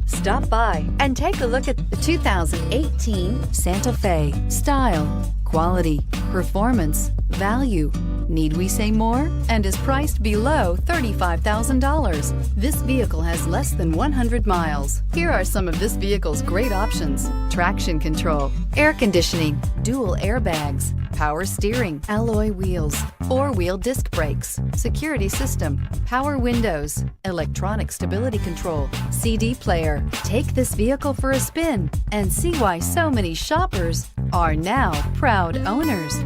Stop by and take a look at the 2018 Santa Fe. Style, quality, performance, value. Need we say more? And is priced below $35,000. This vehicle has less than 100 miles. Here are some of this vehicle's great options: traction control, air conditioning, dual airbags, power steering, alloy wheels, four-wheel disc brakes, security system, power windows, electronic stability control, CD player. Take this vehicle for a spin and see why so many shoppers are now proud owners.